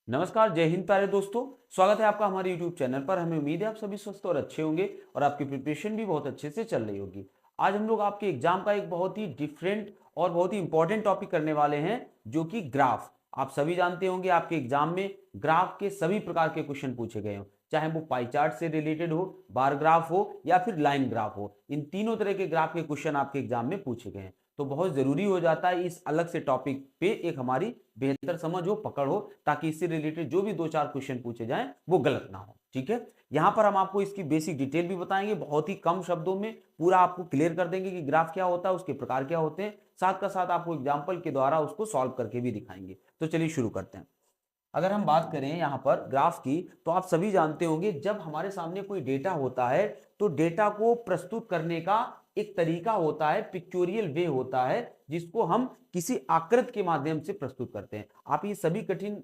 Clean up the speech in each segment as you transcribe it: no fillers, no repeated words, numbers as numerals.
नमस्कार, जय हिंद प्यारे दोस्तों। स्वागत है आपका हमारे YouTube चैनल पर। हमें उम्मीद है आप सभी स्वस्थ और अच्छे होंगे और आपकी प्रिपरेशन भी बहुत अच्छे से चल रही होगी। आज हम लोग आपके एग्जाम का एक बहुत ही डिफरेंट और बहुत ही इंपॉर्टेंट टॉपिक करने वाले हैं, जो कि ग्राफ। आप सभी जानते होंगे आपके एग्जाम में ग्राफ के सभी प्रकार के क्वेश्चन पूछे गए हो, चाहे वो पाई चार्ट से रिलेटेड हो, बार ग्राफ हो या फिर लाइन ग्राफ हो। इन तीनों तरह के ग्राफ के क्वेश्चन आपके एग्जाम में पूछे गए हैं। तो बहुत जरूरी हो जाता है इस अलग से टॉपिक पे एक हमारी बेहतर समझ हो, पकड़ हो, ताकि इससे रिलेटेड जो भी दो चार क्वेश्चन पूछे जाएं वो गलत ना हो। ठीक है, यहां पर हम आपको इसकी बेसिक डिटेल भी बताएंगे, बहुत ही कम शब्दों में पूरा आपको क्लियर कर देंगे कि ग्राफ क्या होता है, उसके प्रकार क्या होते हैं, साथ का साथ आपको एग्जाम्पल के द्वारा उसको सॉल्व करके भी दिखाएंगे। तो चलिए शुरू करते हैं। अगर हम बात करें यहाँ पर ग्राफ की, तो आप सभी जानते होंगे जब हमारे सामने कोई डेटा होता है तो डेटा को प्रस्तुत करने का एक तरीका होता है, पिक्चोरियल वे होता है, जिसको हम किसी आकृति के माध्यम से प्रस्तुत करते हैं। आप ये सभी कठिन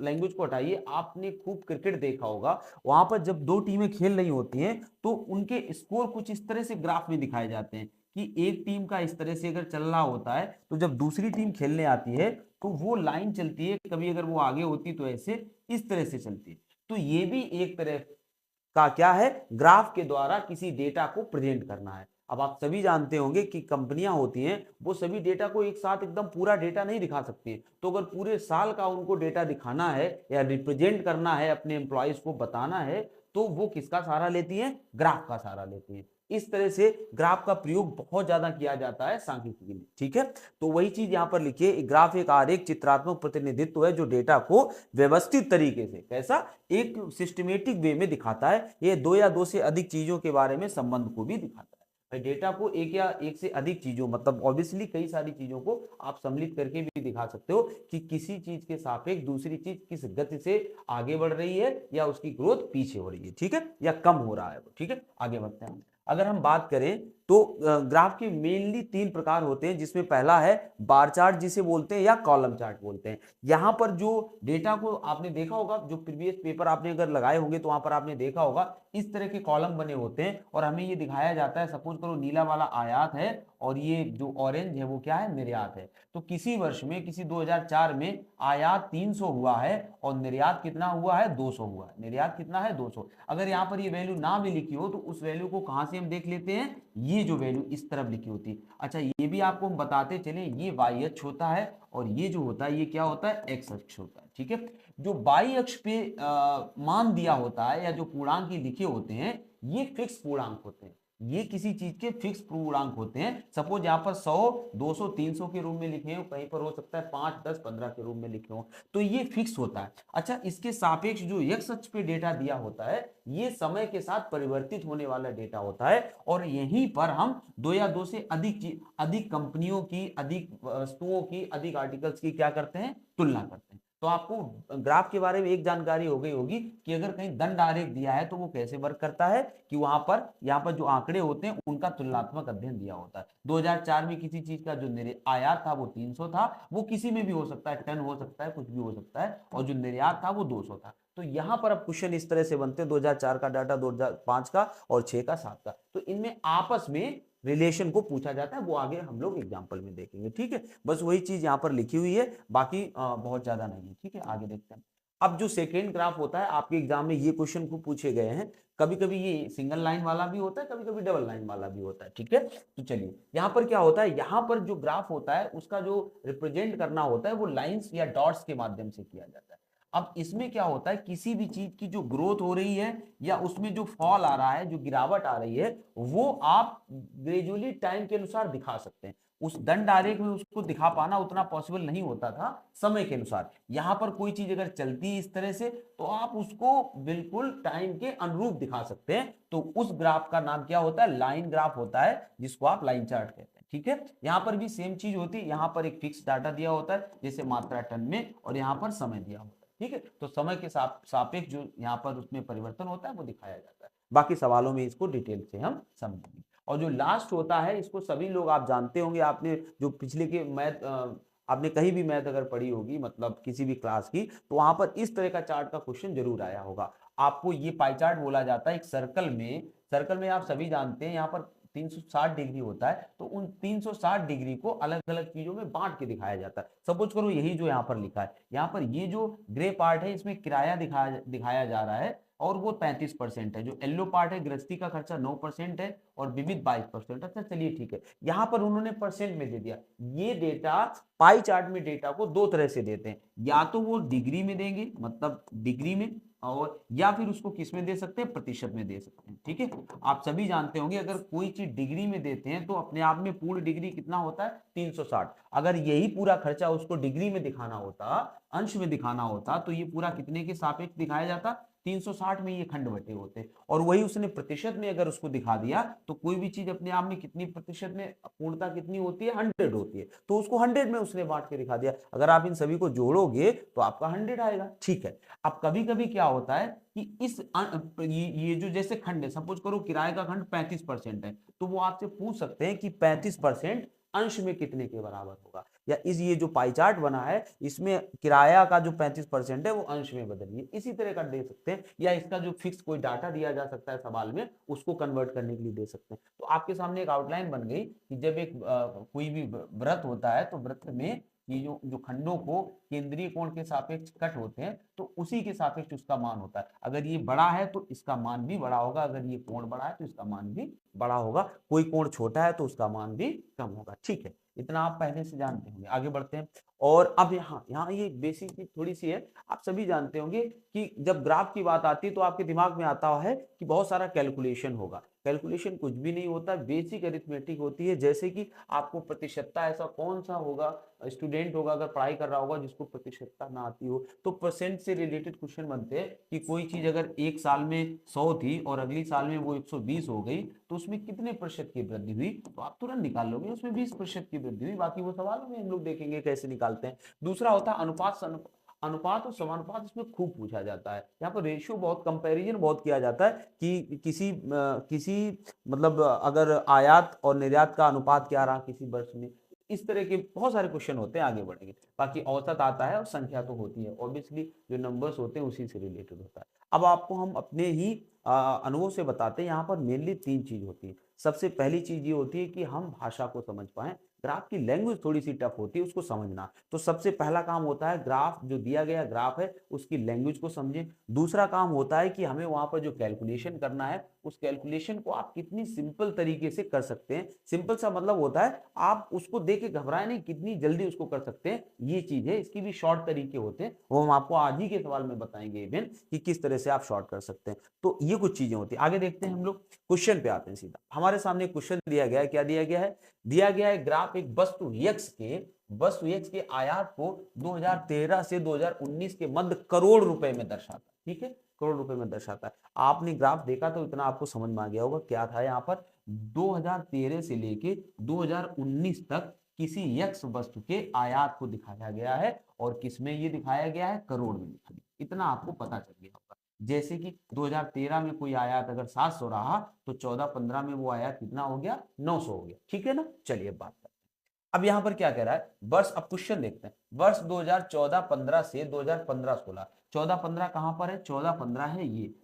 लैंग्वेज को हटाइए, आपने खूब क्रिकेट देखा होगा, वहां पर जब दो टीमें खेल रही होती हैं तो उनके स्कोर कुछ इस तरह से ग्राफ में दिखाए जाते हैं कि एक टीम का इस तरह से अगर चल रहा होता है तो जब दूसरी टीम खेलने आती है तो वो लाइन चलती है, कभी अगर वो आगे होती तो ऐसे इस तरह से चलती है। तो ये भी एक तरह का क्या है, ग्राफ के द्वारा किसी डेटा को प्रेजेंट करना है। अब आप सभी जानते होंगे कि कंपनियां होती हैं वो सभी डेटा को एक साथ एकदम पूरा डेटा नहीं दिखा सकती हैं। तो अगर पूरे साल का उनको डेटा दिखाना है या रिप्रेजेंट करना है, अपने एम्प्लॉयज को बताना है, तो वो किसका सहारा लेती हैं, ग्राफ का सहारा लेती हैं। इस तरह से ग्राफ का प्रयोग बहुत ज्यादा किया जाता है सांख्यिकी में। ठीक है, तो वही चीज यहां पर लिखिए, ग्राफ एक आरेख चित्रात्मक प्रतिनिधित्व है जो डेटा को व्यवस्थित तरीके से, कैसा, एक सिस्टमेटिक वे में दिखाता है। ये दो या दो से अधिक चीजों के बारे में संबंध को भी दिखाता है। डेटा को एक या एक से अधिक चीजों, मतलब ऑब्वियसली कई सारी चीजों को आप सम्मिलित करके भी दिखा सकते हो कि किसी चीज के सापेक्ष दूसरी चीज किस गति से आगे बढ़ रही है या उसकी ग्रोथ पीछे हो रही है, ठीक है, या कम हो रहा है वो। ठीक है, आगे बढ़ते हैं। अगर हम बात करें तो ग्राफ के मेनली तीन प्रकार होते हैं, जिसमें पहला है बार चार्ट जिसे बोलते हैं या कॉलम चार्ट बोलते हैं। यहां पर जो डेटा को आपने देखा होगा, जो प्रीवियस पेपर आपने अगर लगाए होंगे तो वहां पर आपने देखा होगा इस तरह के कॉलम बने होते हैं और हमें ये दिखाया जाता है, सपोज करो नीला वाला आयात है और ये जो ऑरेंज है वो क्या है, निर्यात है। तो किसी वर्ष में, किसी 2004 में आयात 300 हुआ है और निर्यात कितना हुआ है, 200 हुआ है। निर्यात कितना है, 200। अगर यहाँ पर ये वैल्यू ना भी लिखी हो तो उस वैल्यू को कहां से हम देख लेते हैं, ये जो वैल्यू इस तरफ लिखी होती है। अच्छा, ये भी आपको हम बताते चले, ये वाई अक्ष होता है और ये जो होता है ये क्या होता है, एक्स अक्ष होता है। ठीक है, जो वाई अक्ष पे मान दिया होता है या जो पूर्णांक लिखे होते हैं ये फिक्स पूर्णांक होते हैं। ये किसी चीज के फिक्स पूर्णांक होते हैं। सपोज यहाँ पर 100, 200, 300 के रूप में लिखे हो, कहीं पर हो सकता है 5, 10, 15 के रूप में लिखे हो, तो ये फिक्स होता है। अच्छा, इसके सापेक्ष जो एक्स अक्ष पे डेटा दिया होता है ये समय के साथ परिवर्तित होने वाला डेटा होता है और यहीं पर हम दो या दो से अधिक कंपनियों की, अधिक वस्तुओं की, अधिक आर्टिकल्स की क्या करते हैं, तुलना करते हैं। तो आपको ग्राफ के बारे में एक जानकारी हो गई होगी कि अगर कहीं दंड आरेख दिया है तो वो कैसे वर्क करता है, कि वहां पर यहाँ पर जो आंकड़े होते हैं उनका तुलनात्मक अध्ययन दिया होता है। 2004 में किसी चीज का जो आयात था वो 300 था, वो किसी में भी हो सकता है, टन हो सकता है, कुछ भी हो सकता है, और जो निर्यात था वो 200 था। तो यहां पर अब क्वेश्चन इस तरह से बनते हैं, 2004 का डाटा, 2005 का और 6 का, 7 का, तो इनमें आपस में रिलेशन को पूछा जाता है, वो आगे हम लोग एग्जांपल में देखेंगे। ठीक है, बस वही चीज यहां पर लिखी हुई है, बाकी बहुत ज्यादा नहीं है। ठीक है, आगे देखते हैं। अब जो सेकेंड ग्राफ होता है आपके एग्जाम में ये क्वेश्चन को पूछे गए हैं, कभी कभी ये सिंगल लाइन वाला भी होता है, कभी कभी डबल लाइन वाला भी होता है। ठीक है, तो चलिए यहाँ पर क्या होता है, यहाँ पर जो ग्राफ होता है उसका जो रिप्रेजेंट करना होता है वो लाइंस या डॉट्स के माध्यम से किया जाता है। अब इसमें क्या होता है, किसी भी चीज की जो ग्रोथ हो रही है या उसमें जो फॉल आ रहा है, जो गिरावट आ रही है, वो आप ग्रेजुअली टाइम के अनुसार दिखा सकते हैं। उस दंड आरेख में उसको दिखा पाना उतना पॉसिबल नहीं होता था समय के अनुसार। यहां पर कोई चीज अगर चलती है इस तरह से तो आप उसको बिल्कुल टाइम के अनुरूप दिखा सकते हैं। तो उस ग्राफ का नाम क्या होता है, लाइन ग्राफ होता है, जिसको आप लाइन चार्ट कहते हैं। ठीक है, यहां पर भी सेम चीज होती है, यहां पर एक फिक्स डाटा दिया होता है जैसे मात्रा टन में, और यहां पर समय दिया होता है। ठीक है, तो समय के सापेक्ष जो यहाँ पर उसमें परिवर्तन होता है वो दिखाया जाता है। बाकी सवालों में इसको डिटेल से हम समझेंगे। और जो लास्ट होता है इसको सभी लोग आप जानते होंगे, आपने जो पिछले के मैथ, आपने कहीं भी मैथ अगर पढ़ी होगी, मतलब किसी भी क्लास की, तो वहां पर इस तरह का चार्ट का क्वेश्चन जरूर आया होगा। आपको ये पाई चार्ट बोला जाता है, एक सर्कल में, सर्कल में आप सभी जानते हैं यहाँ पर 360 डिग्री होता है, तो उन 360 डिग्री को अलग अलग चीजों में बांट के दिखाया जाता है। सपोज करो यही जो यहाँ पर लिखा है, यहाँ पर ये जो ग्रे पार्ट है इसमें किराया दिखाया जा रहा है और वो 35% है। जो येलो पार्ट है गृहस्थी का खर्चा 9% है और विविध 22%। अच्छा चलिए ठीक है, यहाँ पर उन्होंने परसेंट में दे दिया। ये डेटा पाई चार्ट में डेटा को दो तरह से देते हैं, या तो वो डिग्री में देंगे मतलब डिग्री में, और या फिर उसको किस में दे सकते हैं, प्रतिशत में दे सकते हैं। ठीक है, आप सभी जानते होंगे अगर कोई चीज डिग्री में देते हैं तो अपने आप में पूर्ण डिग्री कितना होता है 360। अगर यही पूरा खर्चा उसको डिग्री में दिखाना होता, अंश में दिखाना होता, तो ये पूरा कितने के सापेक्ष दिखाया जाता, 360 में ये खंड बटे होते। और वही उसने प्रतिशत में अगर उसको दिखा दिया तो कोई भी चीज अपने आप में कितनी प्रतिशत में पूर्णता कितनी होती है, 100 होती है, तो उसको 100 में उसने बांट के दिखा दिया। अगर आप इन सभी को जोड़ोगे तो आपका 100 आएगा। ठीक है, अब कभी कभी क्या होता है कि ये जो जैसे खंड है, सपोज करो किराए का खंड 35% है, तो वो आपसे पूछ सकते हैं कि 35% अंश में कितने के बराबर होगा, या इस ये जो पाई चार्ट बना है इसमें किराया का जो 35% है वो अंश में बदलिए, इसी तरह का दे सकते हैं। या इसका जो फिक्स कोई डाटा दिया जा सकता है सवाल में, उसको कन्वर्ट करने के लिए दे सकते हैं। तो आपके सामने एक आउटलाइन बन गई कि जब एक कोई भी व्रत होता है तो व्रत में ये जो खंडों को केंद्रीय कोण के सापेक्ष कट होते हैं, तो उसी के सापेक्ष उसका मान होता है। अगर ये बड़ा है तो इसका मान भी बड़ा होगा, अगर ये कोण बड़ा है तो इसका मान भी बड़ा होगा, कोई कोण छोटा है तो उसका मान भी कम होगा। ठीक है, इतना आप पहले से जानते होंगे। आगे बढ़ते हैं। और अब यहाँ यहाँ ये बेसिक चीज थोड़ी सी है, आप सभी जानते होंगे कि जब ग्राफ की बात आती है तो आपके दिमाग में आता है कि बहुत सारा कैलकुलेशन होगा। कैलकुलेशन कुछ भी नहीं होता, बेसिक अरिथमेटिक होती है। जैसे कि आपको प्रतिशतता, ऐसा कौन सा होगा स्टूडेंट होगा अगर पढ़ाई कर रहा होगा जिसको प्रतिशतता ना आती हो, तो परसेंट से रिलेटेड क्वेश्चन बनते हैं कि कोई चीज अगर एक साल में 100 थी और अगली साल में वो 120 हो गई तो उसमें कितने प्रतिशत की वृद्धि हुई, तो आप तुरंत निकाल लोगे उसमें 20% की वृद्धि हुई। बाकी वो सवालों में हम लोग देखेंगे कैसे निकालते हैं। दूसरा होता है अनुपात और समानुपात, इसमें खूब पूछा जाता है। यहाँ पर रेशियो बहुत, कंपैरिजन बहुत किया जाता है कि किसी मतलब अगर आयात और निर्यात का अनुपात क्या रहा किसी वर्ष में। इस तरह के बहुत सारे क्वेश्चन होते हैं, आगे बढ़ेंगे। बाकी औसत आता है और संख्या तो होती है, ऑब्वियसली जो नंबर्स होते हैं उसी से रिलेटेड होता है। अब आपको हम अपने ही अनुभव से बताते हैं। यहाँ पर मेनली 3 चीज होती है। सबसे पहली चीज ये होती है कि हम भाषा को समझ पाए। ग्राफ की लैंग्वेज थोड़ी सी टफ होती है उसको समझना, तो सबसे पहला काम होता है ग्राफ, जो दिया गया ग्राफ है उसकी लैंग्वेज को समझें। दूसरा काम होता है कि हमें वहां पर जो कैलकुलेशन करना है उस कैलकुलेशन को आप कितनी सिंपल तरीके से कर सकते हैं। सिंपल सा मतलब होता है आप उसको देख के घबराए नहीं, कितनी जल्दी उसको कर सकते हैं, ये चीज है। इसकी भी शॉर्ट तरीके होते हैं, वो हम आपको आज ही के सवाल में बताएंगे इवन कि किस तरह से आप शॉर्ट कर सकते हैं। तो ये कुछ चीजें होती है। आगे देखते हैं हम लोग, क्वेश्चन पे आते हैं सीधा। हमारे सामने क्वेश्चन दिया गया है, क्या दिया गया है, दिया गया है ग्राफ एक वस्तु यक्स के आयात को 2013 से 2019 के मध्य करोड़ रुपए में दर्शाता है। ठीक है, करोड़ रुपए में दर्शाता है। आपने ग्राफ देखा तो इतना आपको समझ में आ गया होगा क्या था यहाँ पर। 2013 से लेके 2019 तक किसी यक्स वस्तु के आयात को दिखाया गया है, और किसमें ये दिखाया गया है, करोड़ में दिखाया गया। इतना आपको पता चल गया होगा। जैसे कि 2013 में कोई आयात अगर 700 रहा तो 14-15 में वो आयात कितना हो गया, 900 हो गया। ठीक है ना, चलिए बात करते हैं। अब यहां पर क्या कह रहा है वर्ष, अब क्वेश्चन देखते हैं। वर्ष 2014-15 से 2015-16, 14-15 कहां पर है, 14-15 है ये।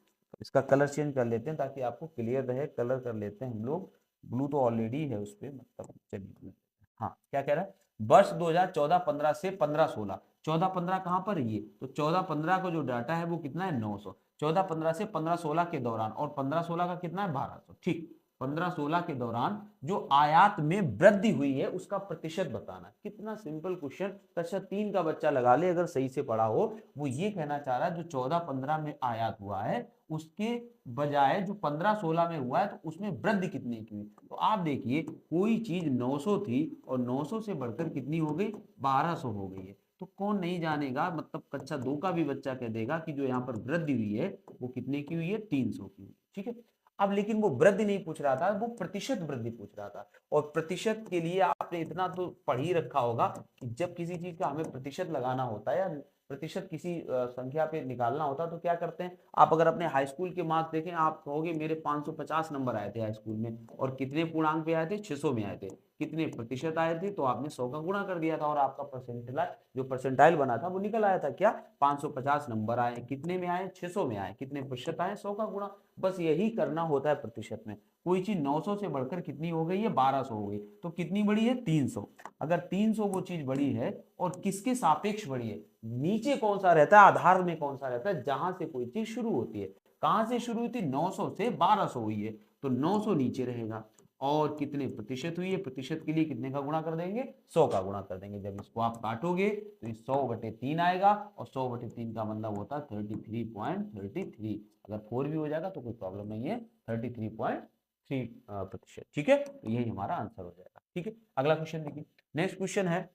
इसका कलर चेंज कर लेते हैं ताकि आपको क्लियर रहे। कलर कर लेते हैं हम लोग, ब्लू तो ऑलरेडी है उस पर, मतलब चलिए। हाँ, क्या कह रहा है, वर्ष 2014-15 से 15-16, 14-15 कहां पर है ये, तो 14-15 का जो डाटा है वो कितना है, 900। 14-15 से 15-16 के दौरान, और 15-16 का कितना है, 1200। ठीक, 15-16 के दौरान जो आयात में वृद्धि हुई है उसका प्रतिशत बताना। कितना सिंपल क्वेश्चन, कक्षा 3 का बच्चा लगा ले अगर सही से पढ़ा हो। वो ये कहना चाह रहा है जो 14-15 में आयात हुआ है उसके बजाय जो 15-16 में हुआ है तो उसमें वृद्धि कितनी की हुई। तो आप देखिए कोई चीज 900 थी और 900 से बढ़कर कितनी हो गई, 1200 हो गई है। तो कौन नहीं जानेगा, मतलब कक्षा 2 का भी बच्चा कह देगा कि जो यहाँ पर वृद्धि हुई है वो कितने की हुई है, 300 की हुई। ठीक है, अब लेकिन वो वृद्धि नहीं पूछ रहा था, वो प्रतिशत वृद्धि पूछ रहा था। और प्रतिशत के लिए आपने इतना तो पढ़ ही रखा होगा कि जब किसी चीज का हमें प्रतिशत लगाना होता है या प्रतिशत किसी संख्या पे निकालना होता है तो क्या करते हैं। आप अगर अपने हाई स्कूल के मार्क्स देखें, आप कहोगे मेरे 550 नंबर आए थे हाई स्कूल में, और कितने पूर्णांक पे आए थे, 600 में आए थे। कितने प्रतिशत आए थे, तो आपने 100 का गुणा कर दिया था और आपका परसेंटाइल बना था वो निकल आया था। क्या 550 नंबर आए, कितने में आए 600 में आए, कितने प्रतिशत आए 100 का गुणा। बस यही करना होता है प्रतिशत में। कोई चीज 900 से बढ़कर कितनी हो गई है 1200 हो गई, तो कितनी बड़ी है 300। अगर 300 वो चीज बड़ी है और किसके सापेक्ष बड़ी है, नीचे कौन सा रहता है, आधार में कौन सा रहता है, जहां से कोई चीज शुरू होती है। कहां से शुरू हुई थी 900 से 1200 हुई है, तो 900 नीचे रहेगा। और कितने प्रतिशत हुई है, प्रतिशत के लिए कितने का गुणा कर देंगे 100 का गुणा कर देंगे। जब इसको आप काटोगे तो 100/3 आएगा, और 100/3 का मतलब होता है 33.33। अगर 4 भी हो जाएगा तो कोई प्रॉब्लम नहीं है, 33.3%। ठीक है, तो यही हमारा आंसर हो जाएगा। ठीक है, अगला क्वेश्चन देखिए। नेक्स्ट क्वेश्चन है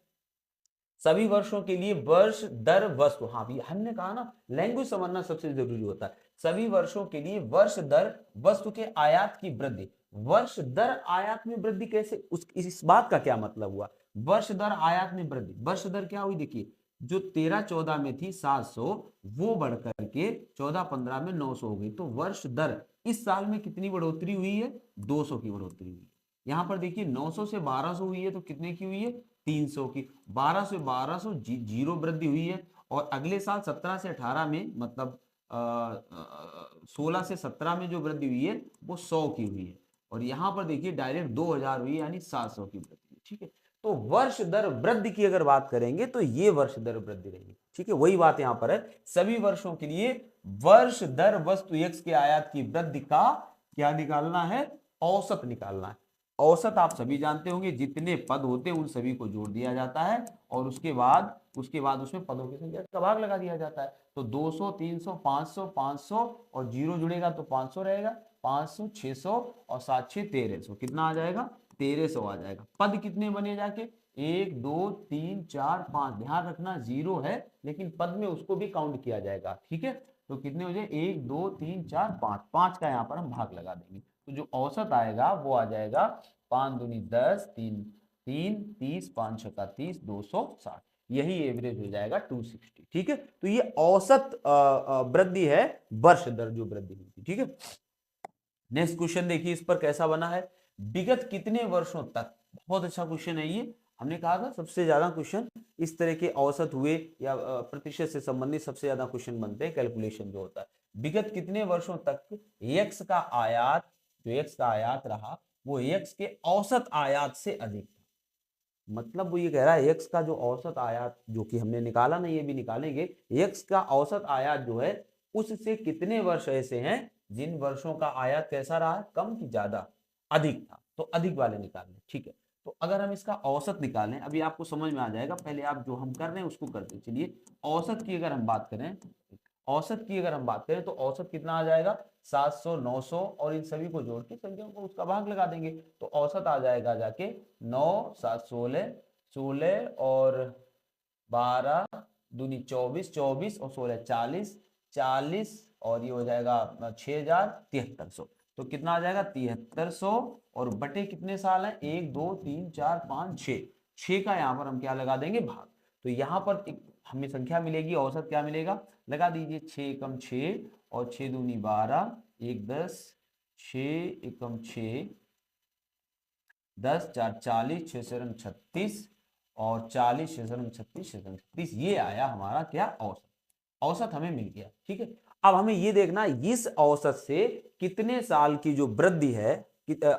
सभी वर्षों के लिए वर्ष दर वस्तु। हाँ भी हमने कहा ना, लैंग्वेज समझना सबसे जरूरी होता है। सभी वर्षों के लिए वर्ष दर वस्तु के आयात की वृद्धि। वर्ष दर आयात में वृद्धि कैसे, इस बात का क्या मतलब हुआ, वर्ष दर आयात में वृद्धि। वर्ष दर क्या हुई, देखिए जो 13-14 में थी 700, वो बढ़कर के 14-15 में 900 हो गई। तो वर्ष दर इस साल में कितनी बढ़ोतरी हुई है, 200 की बढ़ोतरी हुई है। यहां पर देखिए 900 से 1200 हुई है, तो कितने की हुई है 300 की। 12 से 1200 जीरो वृद्धि हुई है। और अगले साल 17 से 18 में मतलब 16 से 17 में जो वृद्धि हुई है वो 100 की हुई है। और यहां पर देखिए डायरेक्ट 2000 हुई, यानी 700 की वृद्धि। ठीक है, तो वर्ष दर वृद्धि की अगर बात करेंगे तो ये वर्ष दर वृद्धि रहेगी। ठीक है, वही बात यहां पर है, सभी वर्षों के लिए वर्ष दर वस्तु x के आयात की वृद्धि का क्या निकालना है, औसत निकालना है। औसत आप सभी जानते होंगे, जितने पद होते हैं उन सभी को जोड़ दिया जाता है, और उसके बाद उसमें पदों की संख्या का भाग लगा दिया जाता है। तो 200, 300, 500, 500 और जीरो जुड़ेगा तो 500 रहेगा, 500, 600 और 7 6 1300, कितना आ जाएगा 1300 आ जाएगा। पद कितने बने जाके 1 2 3 4 5, ध्यान रखना जीरो है लेकिन पद में उसको भी काउंट किया जाएगा। ठीक है, तो कितने हो जाए 1 2 3 4 5, 5 का यहाँ पर हम भाग लगा देंगे, तो जो औसत आएगा वो आ जाएगा 5 दूनी 10, 3 3 30, 5 छक्का 30, 260। यही एवरेज हो जाएगा 260। ठीक है, तो ये औसत वृद्धि है, वर्ष दर जो वृद्धि हुई थी। ठीक है, नेक्स्ट क्वेश्चन देखिए इस पर कैसा बना है। विगत कितने वर्षों तक, बहुत अच्छा क्वेश्चन है ये। हमने कहा था सबसे ज्यादा क्वेश्चन इस तरह के औसत हुए या प्रतिशत से संबंधित सबसे ज्यादा क्वेश्चन बनते हैं, कैलकुलेशन जो होता है। विगत कितने वर्षों तक एक्स का आयात, जो एक्स का आयात रहा वो एक्स के औसत आयात से अधिक था। मतलब वो ये कह रहा है एक्स का जो औसत आयात जो कि हमने निकाला ना, ये भी निकालेंगे, एक्स का औसत आयात जो है उससे कितने वर्ष ऐसे हैं जिन वर्षों का आयात कैसा रहा, कम की ज्यादा, अधिक था, तो अधिक वाले निकालने। ठीक है, तो अगर हम इसका औसत निकालें, अभी आपको समझ में आ जाएगा, पहले आप जो हम कर रहे हैं उसको करते चलिए। औसत की अगर हम बात करें, औसत की अगर हम बात करें तो औसत कितना आ जाएगा 700, 900 और इन सभी को जोड़ के संख्या को उसका भाग लगा देंगे, तो औसत आ जाएगा जाके 9 7 16, 16 और 12 दूनी 24, 24 और 16 40, 40 और ये हो जाएगा 6000, 7300। तो कितना आ जाएगा 7300, और बटे कितने साल है 1 2 3 4 5 6, 6 का यहाँ पर हम क्या लगा देंगे भाग। तो यहाँ पर एक हमें संख्या मिलेगी, औसत क्या मिलेगा, लगा दीजिए 6 एकम 6 और 6 दूनी 12, 1 10, 6 एकम 6, 10 4 40, 6 से 36 और 40 6 से 36, 6 36, ये आया हमारा क्या औसत। औसत हमें मिल गया। ठीक है, अब हमें ये देखना इस औसत से कितने साल की जो वृद्धि है,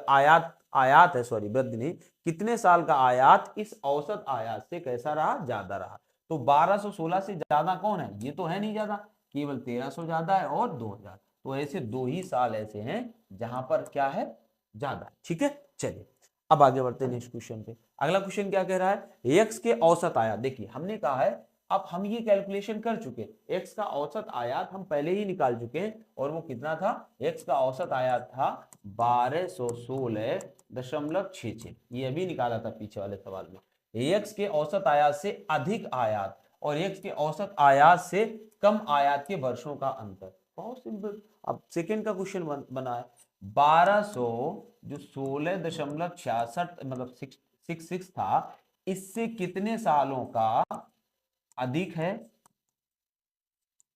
आयात आयात है, सॉरी वृद्धि नहीं, कितने साल का आयात इस औसत आयात से कैसा रहा, ज्यादा रहा। तो 1216 से ज्यादा कौन है, ये तो है नहीं ज्यादा, केवल 1300 ज्यादा है और 2000, तो ऐसे 2 ही साल ऐसे हैं जहां पर क्या है, ज्यादा। ठीक है, चलिए अब आगे बढ़ते हैं नेक्स्ट क्वेश्चन पे। अगला क्वेश्चन क्या कह रहा है, एक्स के औसत आयात। देखिए हमने कहा है, अब हम ये कैलकुलेशन कर चुके हैं, एक्स का औसत आयात हम पहले ही निकाल चुके हैं, और वो कितना था, एक्स का औसत आयात था 1216.66, ये अभी निकाला था पीछे वाले सवाल में। एक्स के औसत आयात से अधिक आयात और एक्स के औसत आयात से कम आयात के वर्षों का अंतर, बहुत सिंपल। अब सेकेंड का क्वेश्चन बना है 1200 जो 16.66 मतलब 66 था, इससे कितने सालों का अधिक है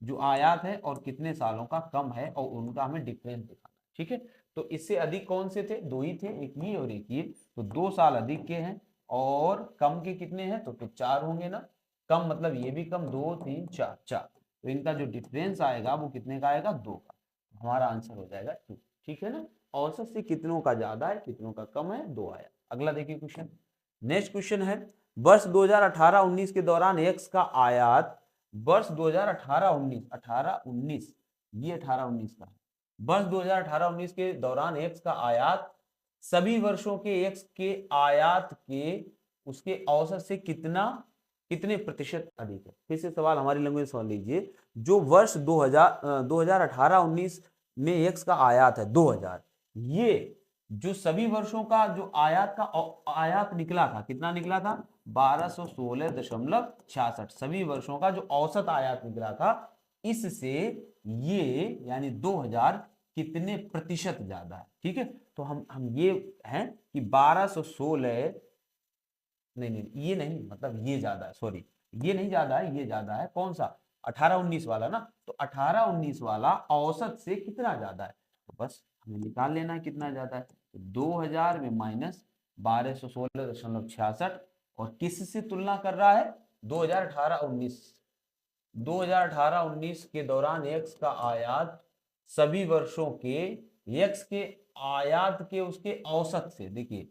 जो आयात है और कितने सालों का कम है, और उनका हमें डिफरेंस दिखाना। ठीक है, तो इससे अधिक कौन से थे? 2 ही थे, एक ये और एक ये, तो 2 साल अधिक के हैं। और कम के कितने हैं? तो 4 होंगे ना। कम मतलब ये भी कम, 2 3 4 4, तो इनका जो डिफरेंस आएगा वो कितने का आएगा? 2 का। हमारा आंसर हो जाएगा 2। ठीक है ना। औसत से कितनों का ज्यादा है, कितनों का कम है? 2 आया। अगला देखिए क्वेश्चन। नेक्स्ट क्वेश्चन है, वर्ष 2018-19 के दौरान एक्स का आयात, वर्ष 2018-19, 18-19, ये 18-19 का है। वर्ष 2018-19 के दौरान एक्स का आयात सभी वर्षों के एक्स के आयात के उसके औसत से कितने प्रतिशत अधिक है? फिर से सवाल हमारी लैंग्वेज समझ लीजिए। जो वर्ष 2018-19 में एक्स का आयात है 2000, ये जो सभी वर्षों का जो आयात निकला था, कितना निकला था? 1216.66। सभी वर्षों का जो औसत आयात निकला था, इससे ये यानी 2000 कितने प्रतिशत ज्यादा है? ठीक है, तो हम ये हैं कि 1216, नहीं ये नहीं, मतलब ये ज्यादा है, सॉरी, ये नहीं ज्यादा है, ये ज्यादा है। कौन सा? 18-19 वाला ना। तो 18-19 वाला औसत से कितना ज्यादा है? तो बस हमें निकाल लेना है कितना ज्यादा है। तो 2000 में माइनस 1216.66, और किससे तुलना कर रहा है? 2018-19। 2018-19 के दौरान एक्स का आयात सभी वर्षों के एक्स के आयात के उसके औसत से, देखिए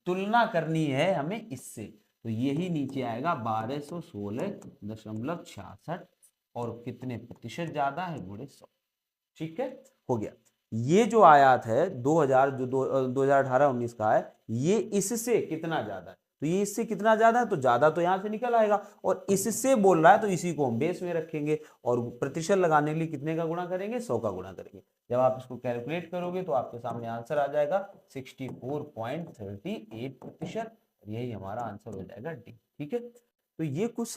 तुलना करनी है हमें इससे, तो यही नीचे आएगा 1216.66, और कितने प्रतिशत ज्यादा है? गुणे 100। ठीक है, हो गया। ये जो आयात है 2000, जो 2018-19 का है, ये इससे कितना ज्यादा है? तो ये इससे कितना ज्यादा है, तो ज्यादा तो यहां से निकल आएगा, और इससे बोल रहा है तो इसी को हम बेस में रखेंगे, और प्रतिशत लगाने के लिए कितने का गुणा करेंगे? 100 का गुणा करेंगे। जब आप इसको कैलकुलेट करोगे तो आपके सामने आंसर आ जाएगा 64.38%। यही हमारा आंसर हो जाएगा डी। ठीक है, तो ये कुछ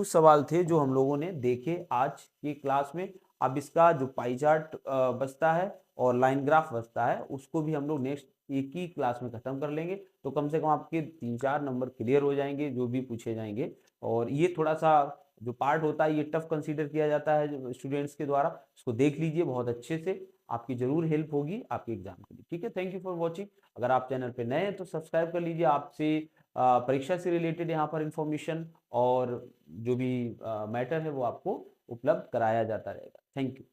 सवाल थे जो हम लोगों ने देखे आज की क्लास में। अब इसका जो पाई चार्ट बचता है और लाइन ग्राफ बचता है, उसको भी हम लोग नेक्स्ट एक ही क्लास में खत्म कर लेंगे, तो कम से कम आपके 3-4 नंबर क्लियर हो जाएंगे जो भी पूछे जाएंगे। और ये थोड़ा सा जो पार्ट होता है ये टफ कंसीडर किया जाता है स्टूडेंट्स के द्वारा, इसको देख लीजिए बहुत अच्छे से, आपकी जरूर हेल्प होगी आपके एग्जाम के लिए। ठीक है, थैंक यू फॉर वॉचिंग। अगर आप चैनल पे नए हैं तो सब्सक्राइब कर लीजिए, आपसे परीक्षा से रिलेटेड यहाँ पर इंफॉर्मेशन और जो भी मैटर है वो आपको उपलब्ध कराया जाता रहेगा। Thank you.